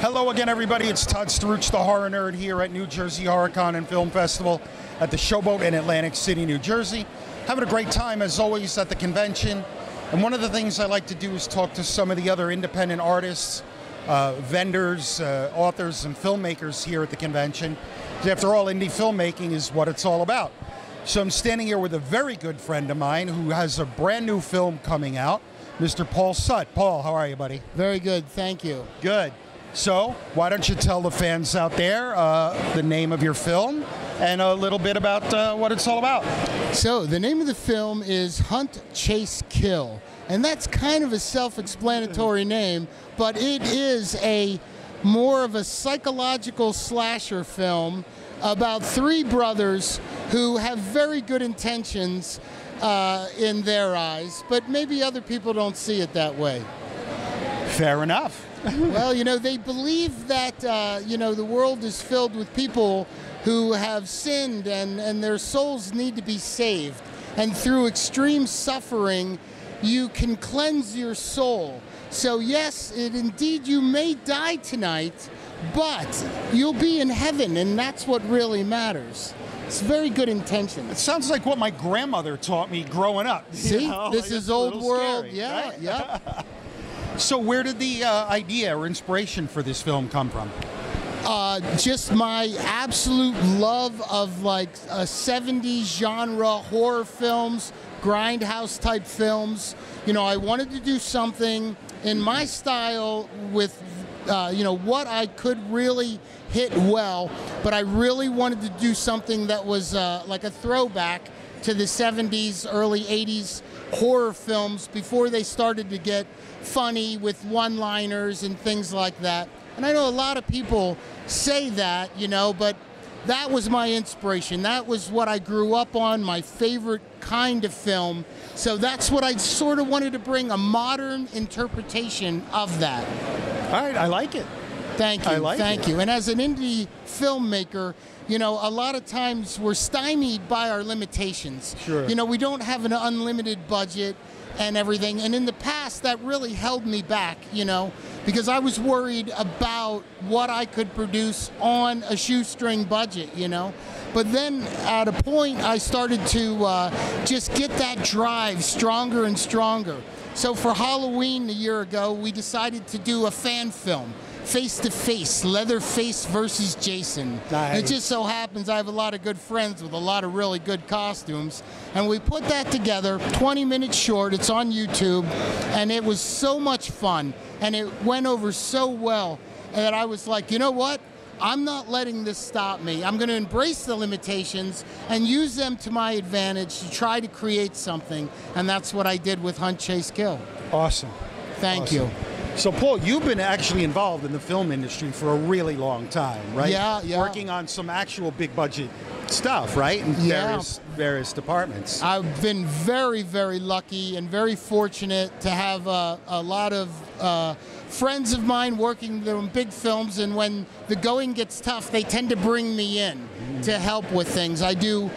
Hello again, everybody. It's Todd Struch, the horror nerd, here at New Jersey HorrorCon and Film Festival at the Showboat in Atlantic City, New Jersey. Having a great time, as always, at the convention. And one of the things I like to do is talk to some of the other independent artists, vendors, authors, and filmmakers here at the convention. After all, indie filmmaking is what it's all about. So I'm standing here with a very good friend of mine who has a brand new film coming out, Mr. Paul Sutt. Paul, how are you, buddy? Very good, thank you. Good. So, why don't you tell the fans out there the name of your film and a little bit about what it's all about? So, the name of the film is Hunt, Chase, Kill. And that's kind of a self-explanatory name, but it is more of a psychological slasher film about three brothers who have very good intentions in their eyes, but maybe other people don't see it that way. Fair enough. Well, you know, they believe that, the world is filled with people who have sinned and their souls need to be saved. And through extreme suffering, you can cleanse your soul. So yes, indeed you may die tonight, but you'll be in heaven, and that's what really matters. It's very good intention. It sounds like what my grandmother taught me growing up. See, this is old world. Scary, yeah, right? yeah. So where did the idea or inspiration for this film come from? Just my absolute love of like 70s genre horror films, grindhouse type films. You know, I wanted to do something in my style with, what I could really hit well, but I really wanted to do something that was like a throwback to the 70s, early 80s horror films before they started to get funny with one-liners and things like that. And I know a lot of people say that, but that was my inspiration. That was what I grew up on, my favorite kind of film. So that's what I sort of wanted to bring, a modern interpretation of that. All right, I like it. Thank you, thank you. And as an indie filmmaker, a lot of times we're stymied by our limitations. Sure. We don't have an unlimited budget and everything. And in the past, that really held me back, because I was worried about what I could produce on a shoestring budget, But then at a point, I started to just get that drive stronger and stronger. So for Halloween a year ago, we decided to do a fan film. Face to Face, Leatherface versus Jason. Nice. It just so happens I have a lot of good friends with a lot of really good costumes, and we put that together, 20 minutes short, it's on YouTube, and it was so much fun, and it went over so well that I was like, you know what? I'm not letting this stop me. I'm going to embrace the limitations and use them to my advantage to try to create something, and that's what I did with Hunt, Chase, Kill. Awesome. Thank you. So, Paul, you've been actually involved in the film industry for a really long time, right? Yeah. Working on some actual big budget stuff, right? In various departments. I've been very, very lucky and very fortunate to have a lot of friends of mine working on big films, and when the going gets tough, they tend to bring me in to help with things. I do,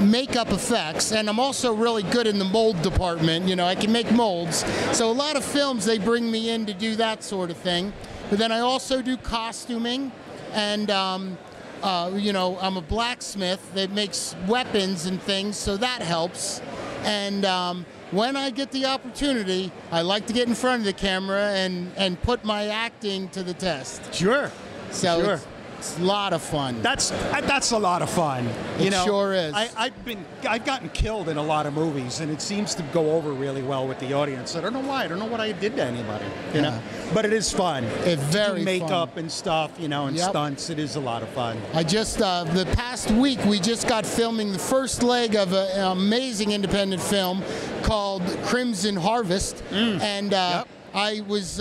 makeup effects, and I'm also really good in the mold department. I can make molds. So a lot of films, they bring me in to do that sort of thing. But then I also do costuming, and I'm a blacksmith that makes weapons and things, so that helps. And when I get the opportunity, I like to get in front of the camera and put my acting to the test. Sure. So sure. It's a lot of fun. That's a lot of fun. It sure is. I've gotten killed in a lot of movies, and it seems to go over really well with the audience. I don't know why. I don't know what I did to anybody. You know, but it is fun. It's very do makeup fun. And stuff. And stunts. It is a lot of fun. I just the past week we just got filming the first leg of an amazing independent film called Crimson Harvest, and I was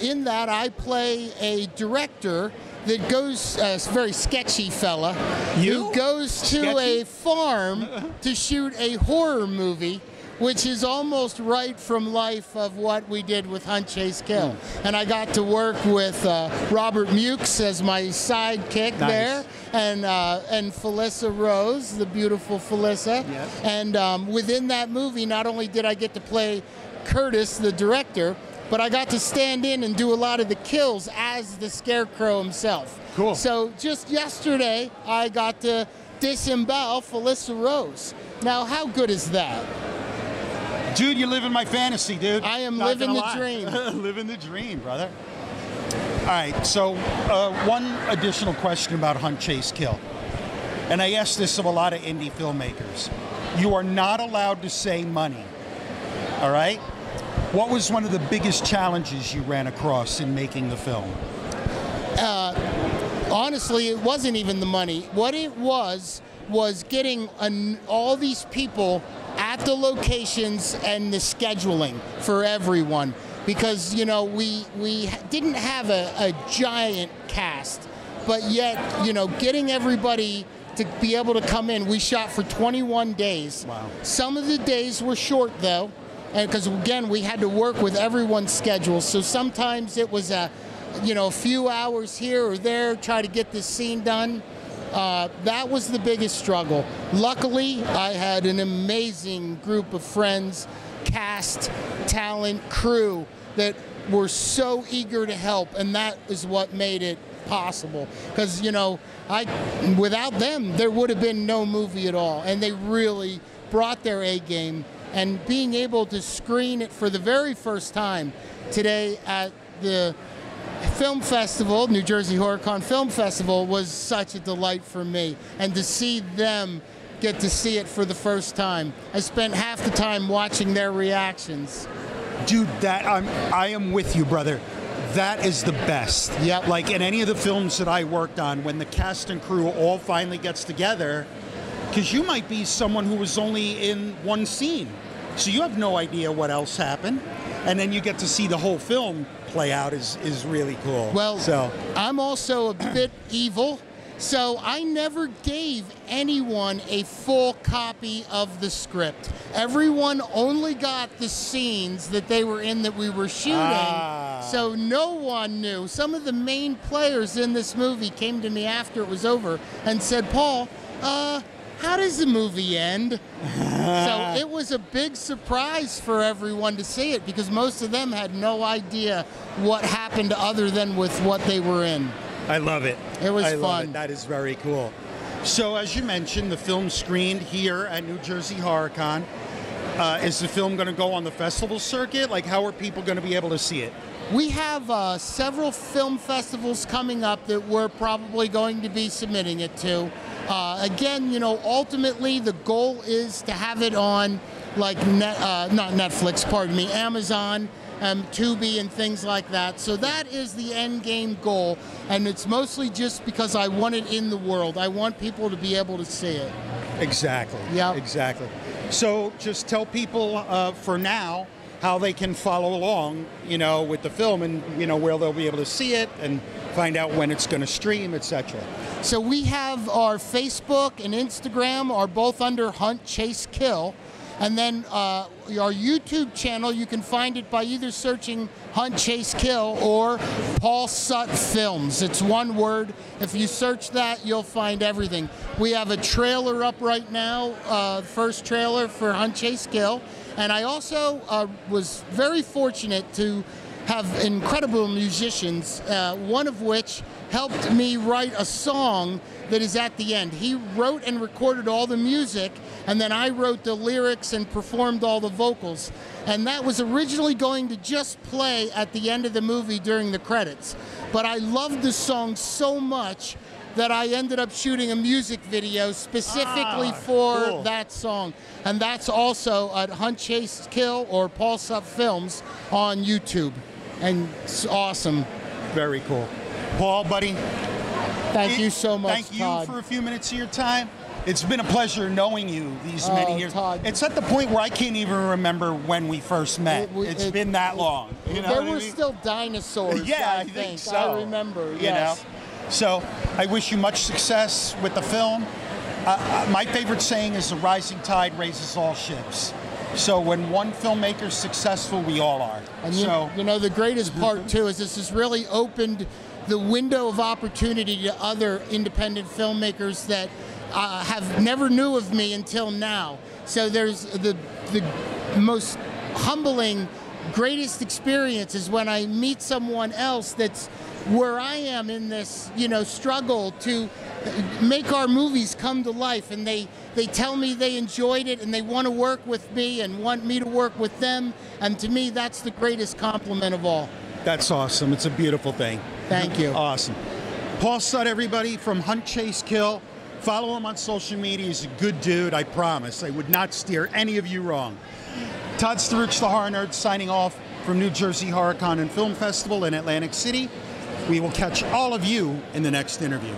in that. I play a director that goes, a very sketchy fella, who goes to a farm to shoot a horror movie, which is almost right from life of what we did with Hunt, Chase, Kill. And I got to work with Robert Mukes as my sidekick there, and Felissa Rose, the beautiful Felissa. Yes. And within that movie, not only did I get to play Curtis, the director, but I got to stand in and do a lot of the kills as the Scarecrow himself. Cool. So just yesterday, I got to disembowel Felissa Rose. Now, how good is that? Dude, you're living my fantasy, dude. I am Not living gonna the lie. dream. Living the dream, brother. All right, so one additional question about Hunt, Chase, Kill. And I ask this of a lot of indie filmmakers. You are not allowed to say money, all right? What was one of the biggest challenges you ran across in making the film? Honestly, it wasn't even the money. What it was getting all these people at the locations and the scheduling for everyone. Because, you know, we didn't have a giant cast, but yet, you know, getting everybody to be able to come in. We shot for 21 days. Wow. Some of the days were short, though, and because, again, we had to work with everyone's schedule. So sometimes it was a few hours here or there, try to get this scene done. That was the biggest struggle. Luckily, I had an amazing group of friends, cast, talent, crew that were so eager to help, and that is what made it possible. Because, you know, without them, there would have been no movie at all, and they really brought their A game. And being able to screen it for the very first time today at the Film Festival, New Jersey HorrorCon Film Festival, was such a delight for me. And to see them get to see it for the first time, I spent half the time watching their reactions. Dude, I am with you, brother. That is the best. Yep. Like in any of the films that I worked on, when the cast and crew all finally gets together, because you might be someone who was only in one scene, so you have no idea what else happened, and then you get to see the whole film play out is really cool. Well, so I'm also a bit evil, so I never gave anyone a full copy of the script. Everyone only got the scenes that they were in that we were shooting, so no one knew. Some of the main players in this movie came to me after it was over and said, Paul, how does the movie end? So it was a big surprise for everyone to see it, because most of them had no idea what happened other than with what they were in. I love it. It was I fun. love it. That is very cool. So as you mentioned, the film screened here at New Jersey HorrorCon. Is the film going to go on the festival circuit? Like, how are people going to be able to see it? We have several film festivals coming up that we're probably going to be submitting it to. Again, you know, ultimately the goal is to have it on, like, not Netflix, pardon me, Amazon, Tubi, and things like that. So that is the end game goal, and it's mostly just because I want it in the world. I want people to be able to see it. Exactly. Yeah. Exactly. So just tell people for now how they can follow along, you know, with the film, and, you know, where they'll be able to see it and find out when it's going to stream, etc. So we have our Facebook and Instagram are both under Hunt, Chase, Kill. And then our YouTube channel, you can find it by either searching Hunt, Chase, Kill or Paul Sutt Films. It's one word. If you search that, you'll find everything. We have a trailer up right now, first trailer for Hunt, Chase, Kill. And I also was very fortunate to have incredible musicians, one of which helped me write a song that is at the end. He wrote and recorded all the music, and then I wrote the lyrics and performed all the vocals. And that was originally going to just play at the end of the movie during the credits. But I loved the song so much that I ended up shooting a music video specifically for that song. And that's also at Hunt, Chase, Kill or Paul Sutt Films on YouTube. And it's awesome. Very cool. Paul, buddy. Thank you so much, Thank you Todd. for a few minutes of your time. It's been a pleasure knowing you these many years. Todd. It's at the point where I can't even remember when we first met. It's been that long. You know there what I were mean? still dinosaurs, Yeah, I think so. I remember, yes. You know? So I wish you much success with the film. My favorite saying is the rising tide raises all ships. So when one filmmaker's successful, we all are. And you know, the greatest part, too, is this has really opened the window of opportunity to other independent filmmakers that have never knew of me until now. So there's the most humbling greatest experience is when I meet someone else that's where I am in this, struggle to make our movies come to life, and they tell me they enjoyed it and they want to work with me and want me to work with them, and to me that's the greatest compliment of all. That's awesome. It's a beautiful thing. Thank you. Awesome. Paul Sutt, everybody, from Hunt, Chase, Kill. Follow him on social media. He's a good dude, I promise. I would not steer any of you wrong. Todd Staruch, the Horror Nerd, signing off from New Jersey HorrorCon and Film Festival in Atlantic City. We will catch all of you in the next interview.